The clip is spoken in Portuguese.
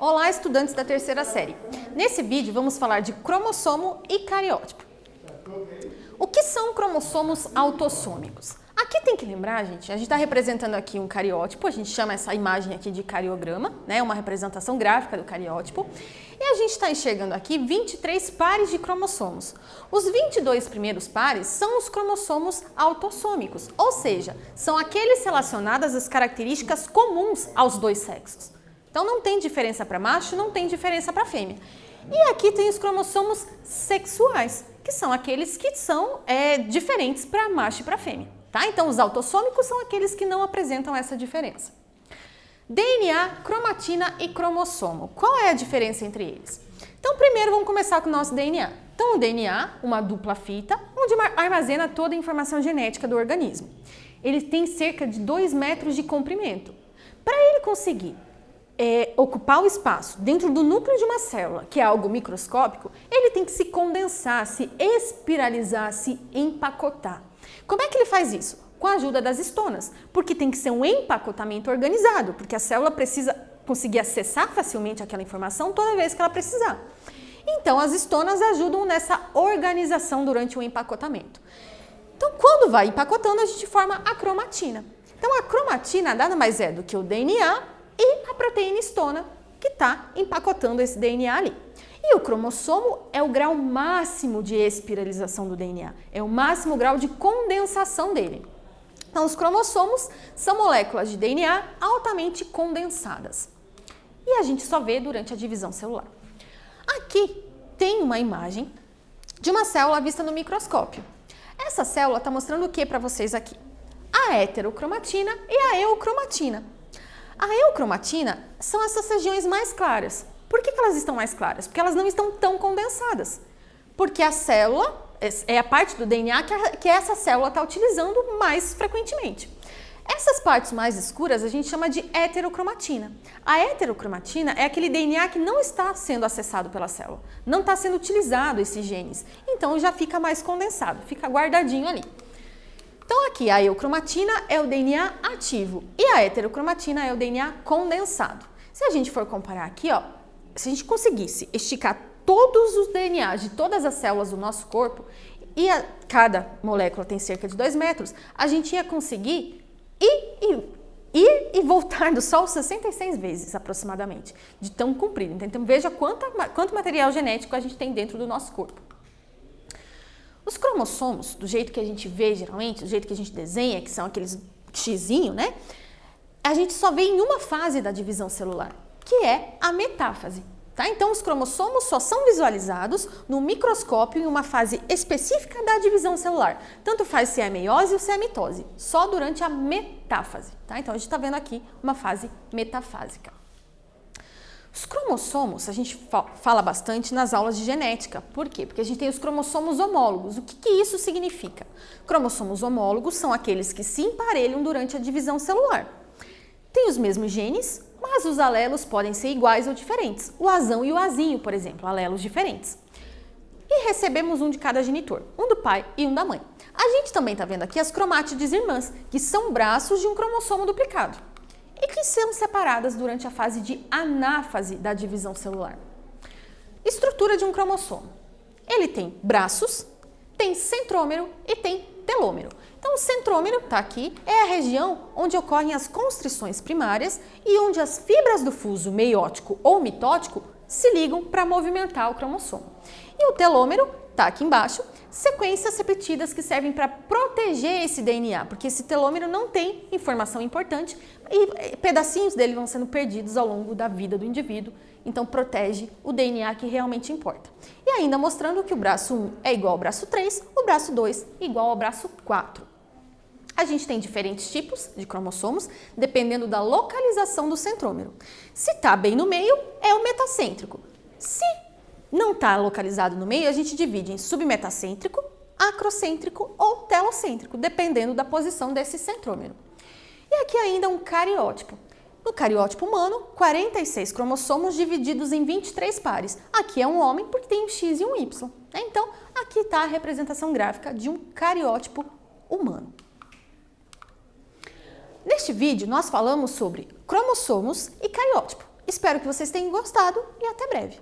Olá, estudantes da terceira série. Nesse vídeo vamos falar de cromossomo e cariótipo. O que são cromossomos autossômicos? Aqui tem que lembrar, gente, a gente está representando aqui um cariótipo, a gente chama essa imagem aqui de cariograma, né, uma representação gráfica do cariótipo, e a gente está enxergando aqui 23 pares de cromossomos. Os 22 primeiros pares são os cromossomos autossômicos, ou seja, são aqueles relacionados às características comuns aos dois sexos. Então não tem diferença para macho, não tem diferença para fêmea. E aqui tem os cromossomos sexuais, que são aqueles que são diferentes para macho e para fêmea. Tá? Então os autossômicos são aqueles que não apresentam essa diferença. DNA, cromatina e cromossomo. Qual é a diferença entre eles? Então primeiro vamos começar com o nosso DNA. Então o DNA, uma dupla fita, onde armazena toda a informação genética do organismo. Ele tem cerca de 2 metros de comprimento. Para ele conseguir ocupar o espaço dentro do núcleo de uma célula, que é algo microscópico, ele tem que se condensar, se espiralizar, se empacotar. Como é que ele faz isso? Com a ajuda das estonas, porque tem que ser um empacotamento organizado, porque a célula precisa conseguir acessar facilmente aquela informação toda vez que ela precisar. Então, as estonas ajudam nessa organização durante o empacotamento. Então, quando vai empacotando, a gente forma a cromatina. Então, a cromatina nada mais é do que o DNA e a proteína histona que está empacotando esse DNA ali. E o cromossomo é o grau máximo de espiralização do DNA, é o máximo grau de condensação dele. Então, os cromossomos são moléculas de DNA altamente condensadas. E a gente só vê durante a divisão celular. Aqui tem uma imagem de uma célula vista no microscópio. Essa célula está mostrando o que para vocês aqui? A heterocromatina e a eucromatina. A eucromatina são essas regiões mais claras. Por que elas estão mais claras? Porque elas não estão tão condensadas. Porque a célula é a parte do DNA que essa célula está utilizando mais frequentemente. Essas partes mais escuras a gente chama de heterocromatina. A heterocromatina é aquele DNA que não está sendo acessado pela célula. Não está sendo utilizado esses genes. Então já fica mais condensado, fica guardadinho ali. Então aqui a eucromatina é o DNA ativo e a heterocromatina é o DNA condensado. Se a gente for comparar aqui, ó, se a gente conseguisse esticar todos os DNAs de todas as células do nosso corpo e cada molécula tem cerca de 2 metros, a gente ia conseguir ir e voltar do Sol 66 vezes aproximadamente, de tão comprido. Então veja quanto material genético a gente tem dentro do nosso corpo. Os cromossomos, do jeito que a gente vê geralmente, do jeito que a gente desenha, que são aqueles xizinho, né? A gente só vê em uma fase da divisão celular, que é a metáfase. Tá? Então, os cromossomos só são visualizados no microscópio em uma fase específica da divisão celular. Tanto faz se é a meiose ou se é a mitose, só durante a metáfase. Tá? Então, a gente está vendo aqui uma fase metafásica. Os cromossomos, a gente fala bastante nas aulas de genética. Por quê? Porque a gente tem os cromossomos homólogos. O que isso significa? Cromossomos homólogos são aqueles que se emparelham durante a divisão celular. Tem os mesmos genes, mas os alelos podem ser iguais ou diferentes. O azão e o azinho, por exemplo, alelos diferentes. E recebemos um de cada genitor, um do pai e um da mãe. A gente também está vendo aqui as cromátides irmãs, que são braços de um cromossomo duplicado e que são separadas durante a fase de anáfase da divisão celular. Estrutura de um cromossomo. Ele tem braços, tem centrômero e tem telômero. Então, o centrômero, está aqui, é a região onde ocorrem as constrições primárias e onde as fibras do fuso meiótico ou mitótico se ligam para movimentar o cromossomo. E o telômero, está aqui embaixo, sequências repetidas que servem para proteger esse DNA, porque esse telômero não tem informação importante e pedacinhos dele vão sendo perdidos ao longo da vida do indivíduo, então protege o DNA que realmente importa. E ainda mostrando que o braço 1 é igual ao braço 3, o braço 2 igual ao braço 4. A gente tem diferentes tipos de cromossomos, dependendo da localização do centrômero. Se está bem no meio, é o metacêntrico. Se não está localizado no meio, a gente divide em submetacêntrico, acrocêntrico ou telocêntrico, dependendo da posição desse centrômero. E aqui ainda um cariótipo. No cariótipo humano, 46 cromossomos divididos em 23 pares. Aqui é um homem porque tem um X e um Y. Então, aqui está a representação gráfica de um cariótipo humano. Neste vídeo, nós falamos sobre cromossomos e cariótipo. Espero que vocês tenham gostado e até breve!